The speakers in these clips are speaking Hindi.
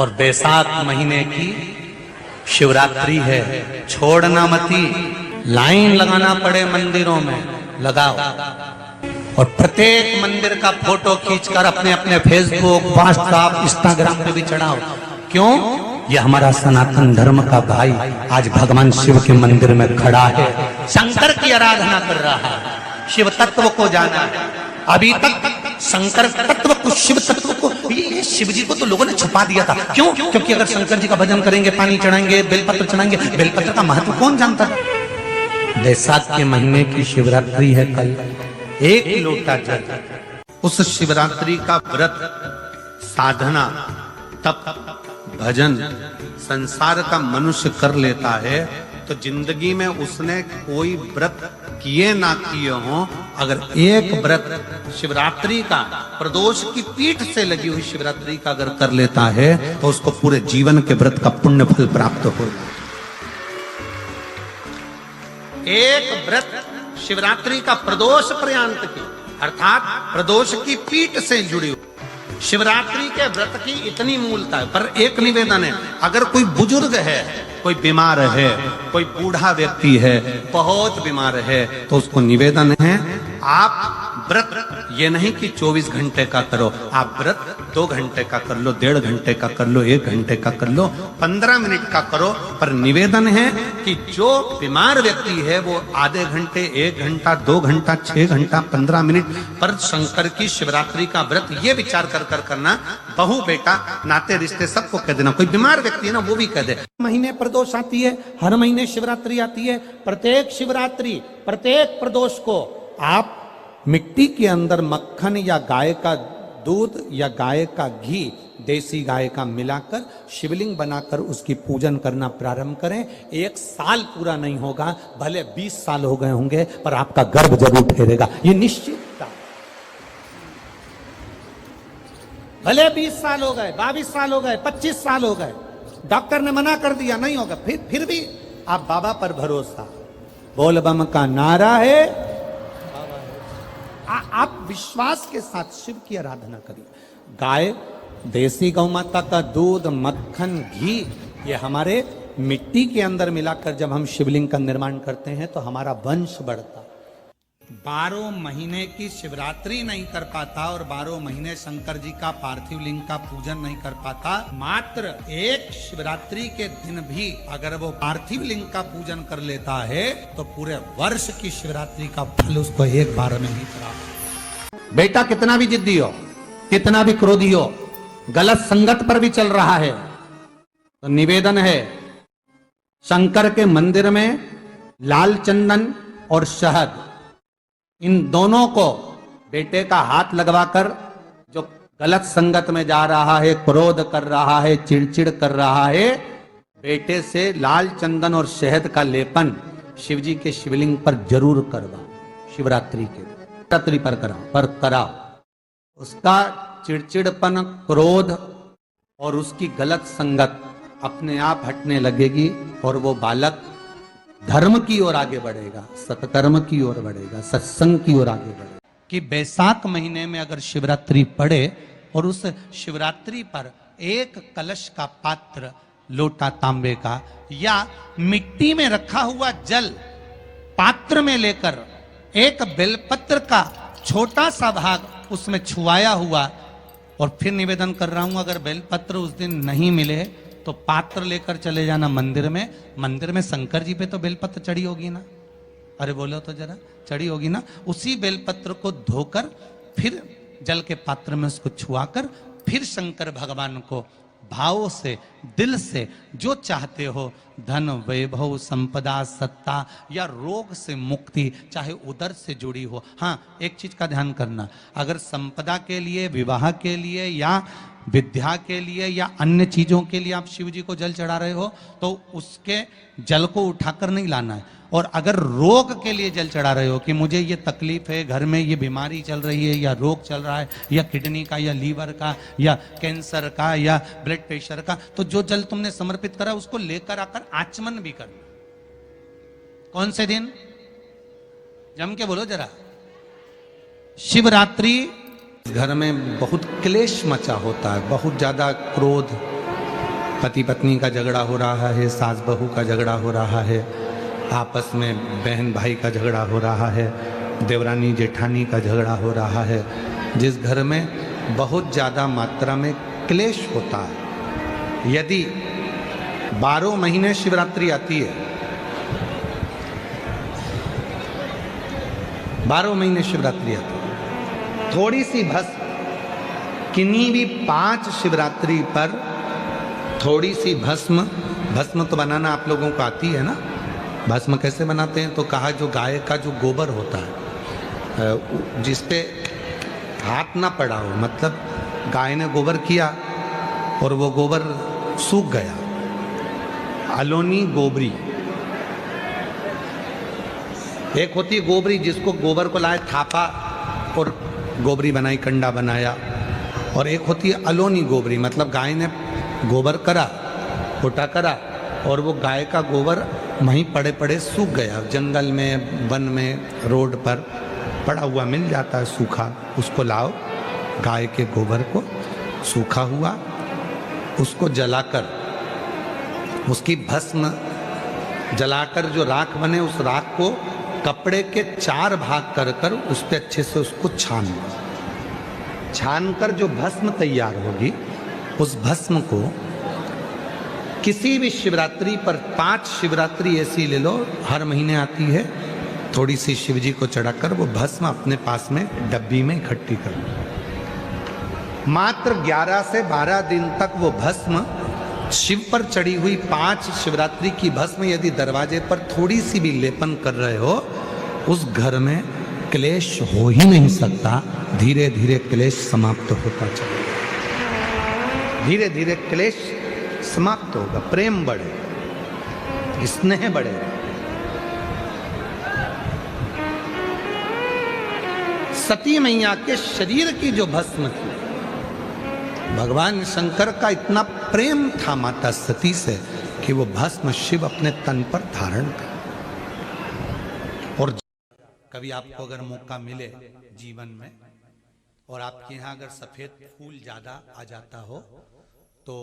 और बैसाख महीने की शिवरात्रि है। छोड़ना मती, लाइन लगाना पड़े मंदिरों में लगाओ, और प्रत्येक मंदिर का फोटो खींचकर अपने अपने फेसबुक, व्हाट्सएप, इंस्टाग्राम पे भी चढ़ाओ। क्यों? ये हमारा सनातन धर्म का भाई आज भगवान शिव के मंदिर में खड़ा है, शंकर की आराधना कर रहा है, शिव तत्व को जाना है। अभी तक शंकर तत्व को, शिव तत्व को, ये शिव जी को तो लोगों ने छुपा दिया था। क्यों? क्योंकि अगर शंकर जी का भजन करेंगे, पानी चढ़ाएंगे, बेलपत्र चढ़ाएंगे, बेलपत्र का महत्व कौन जानता है? बैसाख के महीने की शिवरात्रि है कल। एक लोटा जल, उस शिवरात्रि का व्रत, साधना, तप, भजन संसार का मनुष्य कर लेता है तो जिंदगी में उसने कोई व्रत किए ना किए हो, अगर एक व्रत शिवरात्रि का, प्रदोष की पीठ से लगी हुई शिवरात्रि का अगर कर लेता है तो उसको पूरे जीवन के व्रत का पुण्य फल प्राप्त हो। एक व्रत शिवरात्रि का प्रदोष पर्यंत की, अर्थात प्रदोष की पीठ से जुड़ी हुई शिवरात्रि के व्रत की इतनी मूलता है। पर एक निवेदन है, अगर कोई बुजुर्ग है, कोई बीमार है, कोई बूढ़ा व्यक्ति है, बहुत बीमार है, तो उसको निवेदन है आप व्रत ये नहीं कि 24 घंटे का करो, आप व्रत 2 घंटे का कर लो, 1.5 घंटे का कर लो, 1 घंटे का कर लो, 15 मिनट का करो। पर निवेदन है कि जो बीमार व्यक्ति है वो आधे घंटे, 1 घंटा, 2 घंटा, 6 घंटा, 15 मिनट पर शंकर की शिवरात्रि का व्रत ये विचार कर करना, बहू बेटा नाते रिश्ते सबको कह देना। कोई बीमार व्यक्ति है ना वो भी कह दे। महीने प्रदोष आती है, हर महीने शिवरात्रि आती है। प्रत्येक शिवरात्रि, प्रत्येक प्रदोष को आप मिट्टी के अंदर मक्खन या गाय का दूध या गाय का घी, देसी गाय का मिलाकर शिवलिंग बनाकर उसकी पूजन करना प्रारंभ करें। 1 साल पूरा नहीं होगा, भले 20 साल हो गए होंगे, पर आपका गर्भ जरूर ठहरेगा, ये निश्चित। भले 20 साल हो गए, 22 साल हो गए, 25 साल हो गए, डॉक्टर ने मना कर दिया नहीं होगा, फिर भी आप बाबा पर भरोसा, बोल बम का नारा है, आप विश्वास के साथ शिव की आराधना करिए। गाय, देसी गौ माता का दूध, मक्खन, घी, ये हमारे मिट्टी के अंदर मिलाकर जब हम शिवलिंग का निर्माण करते हैं तो हमारा वंश बढ़ता। 12 महीने की शिवरात्रि नहीं कर पाता और 12 महीने शंकर जी का पार्थिव लिंग का पूजन नहीं कर पाता, मात्र एक शिवरात्रि के दिन भी अगर वो पार्थिव लिंग का पूजन कर लेता है तो पूरे वर्ष की शिवरात्रि का फल उसको एक बार में ही प्राप्त। बेटा कितना भी जिद्दी हो, कितना भी क्रोधी हो, गलत संगत पर भी चल रहा है, तो निवेदन है शंकर के मंदिर में लाल चंदन और शहद, इन दोनों को बेटे का हाथ लगवाकर, जो गलत संगत में जा रहा है, क्रोध कर रहा है, चिड़चिड़ कर रहा है, बेटे से लाल चंदन और शहद का लेपन शिवजी के शिवलिंग पर जरूर करवाओ। शिवरात्रि के रात्रि पर कराओ। उसका चिड़चिड़पन, क्रोध और उसकी गलत संगत अपने आप हटने लगेगी और वो बालक धर्म की ओर आगे बढ़ेगा, सत्कर्म की ओर बढ़ेगा, सत्संग की ओर आगे बढ़ेगा। कि बैसाख महीने में अगर शिवरात्रि पड़े और उस शिवरात्रि पर एक कलश का पात्र, लोटा तांबे का या मिट्टी में रखा हुआ जल पात्र में लेकर एक बेलपत्र का छोटा सा भाग उसमें छुआया हुआ, और फिर निवेदन कर रहा हूं अगर बेलपत्र उस दिन नहीं मिले तो पात्र लेकर चले जाना मंदिर में। मंदिर में शंकर जी पे तो बेलपत्र चढ़ी होगी ना, अरे बोलो तो जरा, चढ़ी होगी ना। उसी बेलपत्र को धोकर फिर जल के पात्र में उसको छुआकर फिर शंकर भगवान को भाव से, दिल से जो चाहते हो, धन, वैभव, संपदा, सत्ता या रोग से मुक्ति, चाहे उदर से जुड़ी हो। हाँ, एक चीज का ध्यान करना, अगर संपदा के लिए, विवाह के लिए या विद्या के लिए या अन्य चीजों के लिए आप शिव जी को जल चढ़ा रहे हो तो उसके जल को उठाकर नहीं लाना है। और अगर रोग के लिए जल चढ़ा रहे हो कि मुझे ये तकलीफ है, घर में ये बीमारी चल रही है या रोग चल रहा है या किडनी का या लीवर का या कैंसर का या ब्लड प्रेशर का, तो जो जल तुमने समर्पित करा उसको लेकर आकर आचमन भी करना। कौन से दिन? जम के बोलो जरा। शिवरात्रि घर में बहुत क्लेश मचा होता है, बहुत ज्यादा क्रोध, पति पत्नी का झगड़ा हो रहा है, सास बहू का झगड़ा हो रहा है, आपस में बहन भाई का झगड़ा हो रहा है, देवरानी जेठानी का झगड़ा हो रहा है, जिस घर में बहुत ज़्यादा मात्रा में क्लेश होता है, यदि 12 महीने शिवरात्रि आती है, 12 महीने शिवरात्रि आती है, थोड़ी सी भस्म किन्हीं भी 5 शिवरात्रि पर थोड़ी सी भस्म तो बनाना आप लोगों को आती है ना। भस्म कैसे बनाते हैं? तो कहा जो गाय का जो गोबर होता है, जिस पे हाथ ना पड़ा हो, मतलब गाय ने गोबर किया और वो गोबर सूख गया, अलोनी गोबरी। एक होती है गोबरी, जिसको गोबर को लाए थापा और गोबरी बनाई, कंडा बनाया, और एक होती है अलोनी गोबरी, मतलब गाय ने गोबर करा, फोटा करा, और वो गाय का गोबर वहीं पड़े पड़े सूख गया, जंगल में, वन में, रोड पर पड़ा हुआ मिल जाता है सूखा, उसको लाओ, गाय के गोबर को सूखा हुआ, उसको जलाकर, उसकी भस्म जलाकर जो राख बने, उस राख को कपड़े के 4 भाग कर कर उस पर अच्छे से उसको छानकर जो भस्म तैयार होगी, उस भस्म को किसी भी शिवरात्रि पर, 5 शिवरात्रि ऐसी ले लो, हर महीने आती है, थोड़ी सी शिवजी को चढ़ाकर वो भस्म अपने पास में डब्बी में इकट्ठी करो। मात्र 11 से 12 दिन तक वो भस्म शिव पर चढ़ी हुई 5 शिवरात्रि की भस्म यदि दरवाजे पर थोड़ी सी भी लेपन कर रहे हो, उस घर में क्लेश हो ही नहीं सकता। धीरे धीरे क्लेश समाप्त होता चलेगा, धीरे धीरे क्लेश समाप्त होगा, प्रेम बढ़े, स्नेह बढ़े। सती मैया के शरीर की जो भस्म थी, भगवान शंकर का इतना प्रेम था माता सती से कि वो भस्म शिव अपने तन पर धारण कर। और कभी आपको अगर मौका मिले जीवन में, और आपके यहाँ अगर सफेद फूल ज्यादा आ जाता हो, तो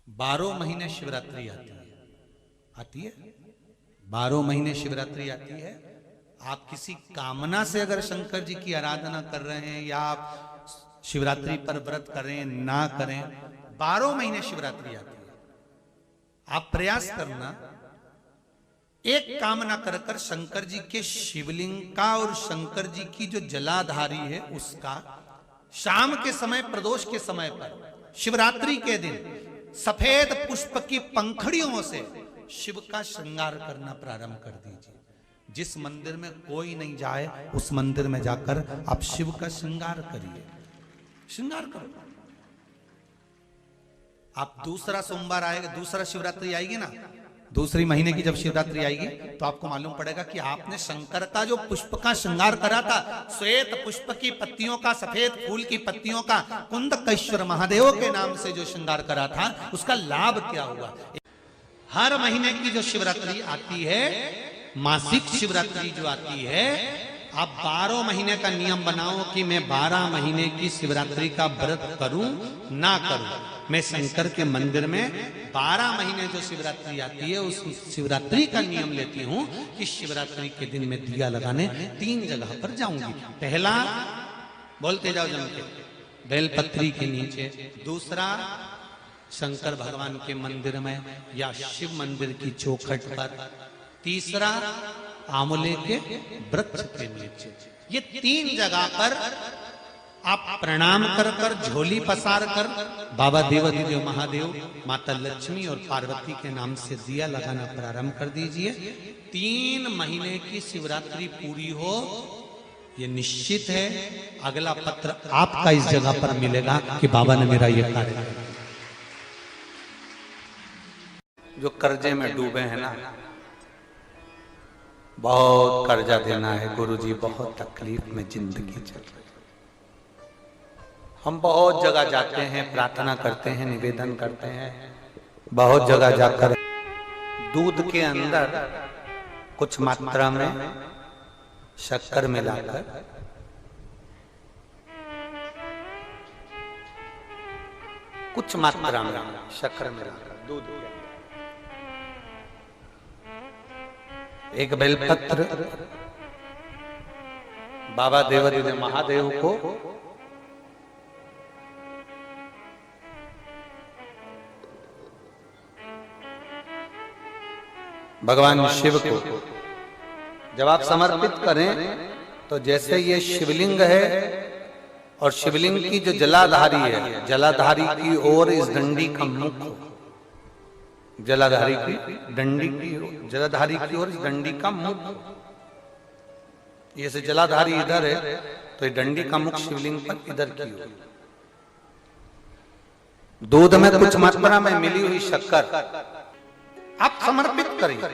12 महीने शिवरात्रि आती है, 12 महीने शिवरात्रि आती है। आप किसी कामना से अगर शंकर जी की आराधना कर रहे हैं, या आप शिवरात्रि पर व्रत करें ना करें, 12 महीने शिवरात्रि आती है। आप प्रयास करना, एक कामना कर कर शंकर जी के शिवलिंग का और शंकर जी की जो जलाधारी है उसका, शाम के समय, प्रदोष के समय पर, शिवरात्रि के दिन सफेद पुष्प की पंखड़ियों से शिव का श्रृंगार करना प्रारंभ कर दीजिए। जिस मंदिर में कोई नहीं जाए, उस मंदिर में जाकर आप शिव का श्रृंगार करिए, श्रृंगार करो। आप दूसरा सोमवार आएगा, दूसरा शिवरात्रि आएगी ना, दूसरी महीने की जब शिवरात्रि आएगी, तो आपको मालूम पड़ेगा कि आपने शंकर का जो पुष्प का श्रृंगार करा था, श्वेत पुष्प की पत्तियों का, सफेद फूल की पत्तियों का, कुंदकेश्वर महादेव के नाम से जो श्रृंगार करा था, उसका लाभ क्या हुआ। हर महीने की जो शिवरात्रि आती है, मासिक शिवरात्रि जो आती है, आप 12 महीने का नियम बनाओ कि मैं 12 महीने की शिवरात्रि का व्रत करूं ना करूं। मैं शंकर के मंदिर में 12 महीने जो शिवरात्रि आती है, उस शिवरात्रि का नियम लेती हूं कि शिवरात्रि के दिन मैं दिया लगाने 3 जगह पर जाऊंगी। पहला, बोलते जाओ जम के, बेलपत्री के नीचे। दूसरा, शंकर भगवान के मंदिर में या शिव मंदिर की चौखट पर। तीसरा, आंवले के वृक्ष के नीचे। ये 3 जगह पर आप प्रणाम कर कर, झोली पसार कर, बाबा देवाधिदेव महादेव, माता लक्ष्मी और पार्वती के नाम से दिया लगाना प्रारंभ कर दीजिए। 3 महीने की शिवरात्रि पूरी हो, ये निश्चित है अगला पत्र आपका इस जगह पर मिलेगा कि बाबा ने मेरा ये कार्य किया। जो कर्जे में डूबे हैं ना, बहुत कर्जा देना है गुरुजी, बहुत तकलीफ में जिंदगी चल रही है। हम बहुत जगह जाते हैं, प्रार्थना करते हैं, निवेदन करते हैं, बहुत जगह जाकर दूध के अंदर कुछ मात्रा में शक्कर मिलाकर कुछ मात्रा में शक्कर मिलाकर दूध के अंदर एक बेलपत्र बाबा देवादिदेव महादेव को भगवान शिव को जब आप समर्पित करें तो जैसे ये शिवलिंग है और शिवलिंग की जो जलाधारी है, जलाधारी की ओर इस डंडी का मुख, जलाधारी की डंडी की जलाधारी की ओर इस डंडी का मुख, ये से जलाधारी इधर है तो ये डंडी का मुख शिवलिंग पर इधर की ओर, दूध में कुछ मात्रा में मिली हुई शक्कर आप समर्पित करिए।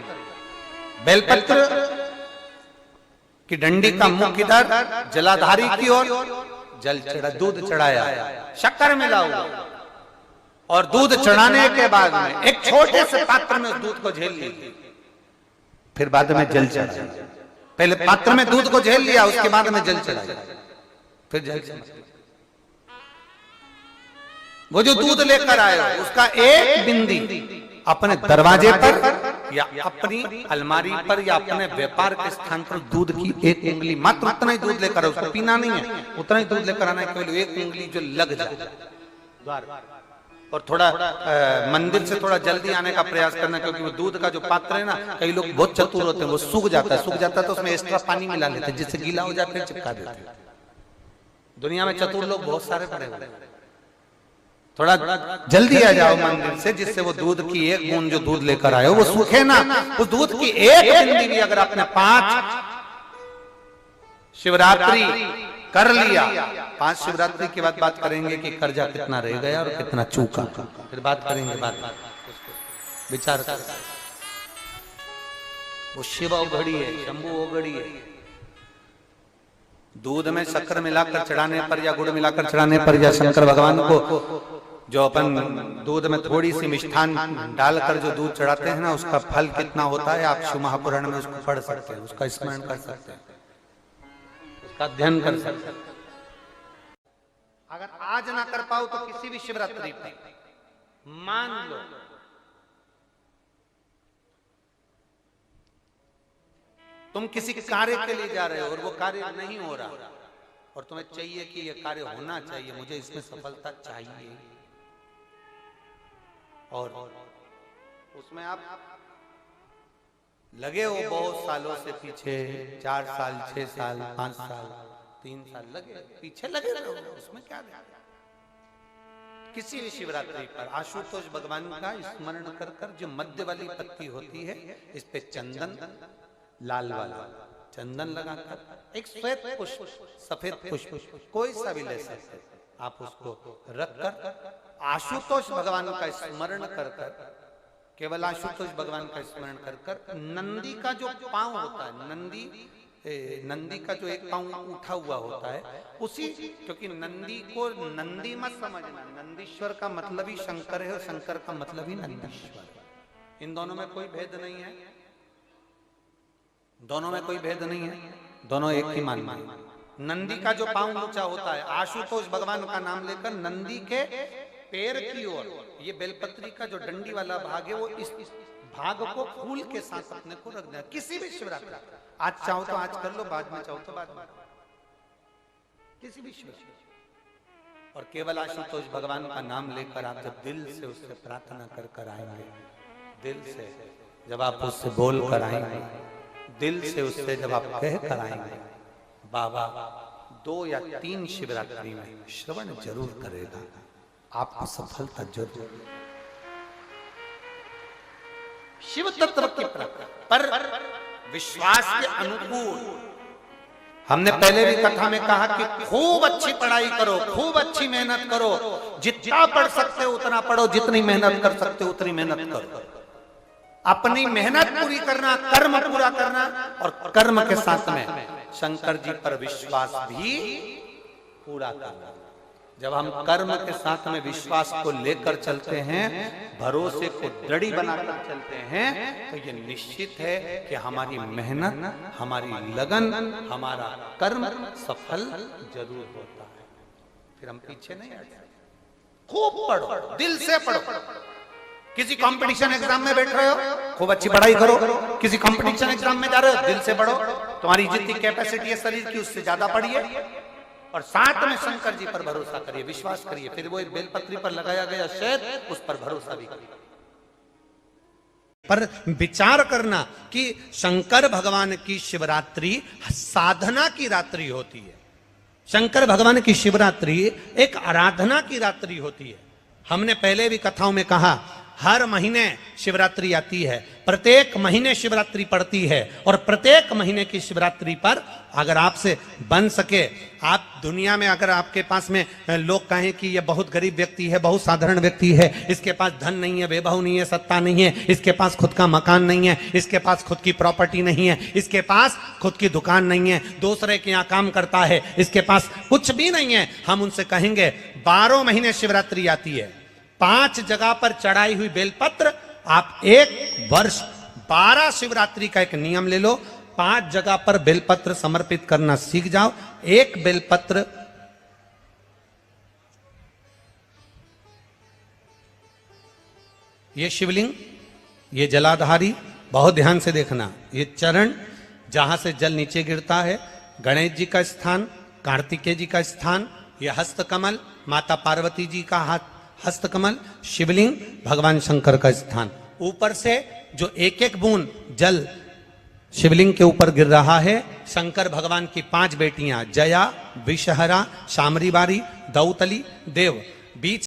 बेलपत्र की डंडी का मुख इधर, जलाधारी की ओर जल चढ़ा, दूध चढ़ाया, शक्कर मिला हुआ और दूध चढ़ाने के बाद में एक छोटे से पात्र में उस दूध को झेल लीजिए, फिर बाद में जल चढ़ाया। पहले पात्र में दूध को झेल लिया, उसके बाद में जल चढ़ाया, फिर जल चढ़ाया। वो जो दूध लेकर आए उसका एक बिंदी अपने दरवाजे पर या अपनी अलमारी पर या अपने व्यापार के स्थान पर दूध की एक उंगली, मात्र उतना ही दूध लेकर, उसको पीना नहीं है, उतना ही दूध लेकर आना है, केवल एक उंगली जो लग जाए द्वार, और थोड़ा मंदिर से थोड़ा जल्दी आने का प्रयास करना, क्योंकि वो दूध का जो पात्र है ना, कई लोग बहुत चतुर होते हैं, वो सूख जाता है तो उसमें एक्स्ट्रा पानी मिला लेते हैं, जिससे गीला हो जाता है, चिपका देते हैं। दुनिया में चतुर लोग बहुत सारे पड़े हुए हैं। थोड़ा जल्दी आ जाओ मंदिर से, जिससे वो दूध की एक बूंद जो दूध लेकर आए हो वो सूखे ना, उस दूध की एक बूंद भी अगर आपने 5 शिवरात्रि कर लिया, 5 शिवरात्रि के बाद बात करेंगे कि कर्जा कितना रह गया और कितना चूका, फिर बात करेंगे, बात विचार कर। वो शिव औघड़ी है, शंभु औघड़ी है। दूध में शक्कर मिलाकर चढ़ाने पर या गुड़ मिलाकर चढ़ाने पर या शंकर भगवान को जो अपन दूध में थोड़ी सी मिष्ठान डालकर जो दूध चढ़ाते हैं ना, उसका फल कितना होता है आप शिव महापुराण में उसको पढ़ सकते हैं, उसका स्मरण कर सकते हैं, उसका अध्ययन कर सकते हैं। अगर आज ना कर पाओ तो किसी भी शिवरात्रि पर मान लो तुम किसी कार्य के लिए जा रहे हो और वो कार्य नहीं हो रहा और तुम्हें चाहिए कि ये कार्य होना चाहिए, मुझे इसमें सफलता चाहिए, और उसमें आप लगे हो बहुत सालों से पीछे, 4 साल 6 साल 5 साल 3 साल लगे पीछे लगे रहो, उसमें क्या है? किसी भी शिवरात्रि पर आशुतोष भगवान का स्मरण कर कर जो मध्य वाली पत्ती होती है, इस पे चंदन, लाल वाला चंदन लगाकर एक श्वेत पुष्प, सफेद पुष्प, कोई सा भी ले सकते, आप उसको रखकर आशुतोष भगवान का स्मरण कर कर, केवल आशुतोष भगवान का स्मरण कर कर, नंदी का जो पांव होता है, नंदी का जो एक पांव उठा हुआ होता है उसी, क्योंकि नंदी को नंदी मत समझना, नंदीश्वर का मतलब ही शंकर है और शंकर का मतलब ही नंदीश्वर, इन दोनों में कोई भेद नहीं है, दोनों में कोई भेद नहीं है, दोनों एक ही मान है। नंदी का जो पांव ऊंचा होता है, आशुतोष भगवान का नाम लेकर नंदी के पैर की ओर, ये बेलपत्री का जो डंडी वाला भाग है वो इस भाग को फूल के साथ अपने को रख देना। किसी भी शिवरात्रि, आज चाहो तो आज कर लो, बाद में चाहो तो बाद में, किसी भी शिवरात्रि, और केवल आशुतोष भगवान का नाम लेकर आप जब दिल से उससे प्रार्थना कर कर आएंगे, दिल से जब आप उससे बोल कर आएंगे, दिल से उससे जब आप कह कर आएंगे, बाबा 2 या 3 शिवरात्रि में श्रवण जरूर करेगा, आपको सफलता जरूर। शिव तत्व की पर विश्वास के अनुकूल, हमने पहले भी कथा में कहा कि खूब अच्छी पढ़ाई करो, खूब अच्छी मेहनत करो, जितना पढ़ सकते हो उतना पढ़ो, जितनी मेहनत कर सकते हो उतनी मेहनत करो, अपनी मेहनत पूरी करना, कर्म पूरा करना, और कर्म के साथ में शंकर जी पर विश्वास भी पूरा करना। जब हम कर्म के साथ में विश्वास को लेकर चलते हैं, भरोसे को दृढ़ बनाकर चलते हैं, तो ये निश्चित है कि हमारी मेहनत, हमारी लगन, हमारा कर्म सफल जरूर होता है, फिर हम पीछे नहीं हटते। खूब पढ़ो, दिल से पढ़ो। किसी कंपटीशन एग्जाम में बैठ रहे हो, खूब अच्छी पढ़ाई करो। किसी कंपटीशन एग्जाम में जा रहे हो, दिल से पढ़ो। तुम्हारी जितनी कैपेसिटी है शरीर की, उससे ज्यादा पढ़िए। और साथ में शंकर जी पर भरोसा करिए, विश्वास करिए। फिर वो एक बेलपत्री पर लगाया गया शहद, उस पर भरोसा भी करिए। पर विचार करना कि शंकर भगवान की शिवरात्रि साधना की रात्रि होती है। शंकर भगवान की शिवरात्रि एक आराधना की रात्रि होती है। हमने पहले भी कथाओं में कहा, हर महीने शिवरात्रि आती है, प्रत्येक महीने शिवरात्रि पड़ती है। और प्रत्येक महीने की शिवरात्रि पर अगर आपसे बन सके, आप दुनिया में अगर आपके पास में लोग कहें कि ये बहुत गरीब व्यक्ति है, बहुत साधारण व्यक्ति है, इसके पास धन नहीं है, वैभव नहीं है, सत्ता नहीं है, इसके पास खुद का मकान नहीं है, इसके पास खुद की प्रॉपर्टी नहीं है, इसके पास खुद की दुकान नहीं है, दूसरे के यहाँ काम करता है, इसके पास कुछ भी नहीं है, हम उनसे कहेंगे 12 महीने शिवरात्रि आती है, 5 जगह पर चढ़ाई हुई बेलपत्र, आप एक वर्ष 12 शिवरात्रि का एक नियम ले लो, 5 जगह पर बेलपत्र समर्पित करना सीख जाओ। एक बेलपत्र ये शिवलिंग, ये जलाधारी, बहुत ध्यान से देखना, ये चरण जहां से जल नीचे गिरता है, गणेश जी का स्थान, कार्तिकेय जी का स्थान, यह हस्तकमल, माता पार्वती जी का हाथ हस्तकमल, शिवलिंग, भगवान शंकर का स्थान। ऊपर से जो एक एक बूंद जल शिवलिंग के ऊपर गिर रहा है, शंकर भगवान की 5 बेटियां जया, विषहरा, शामरी बारी, दौतली, देव, बीच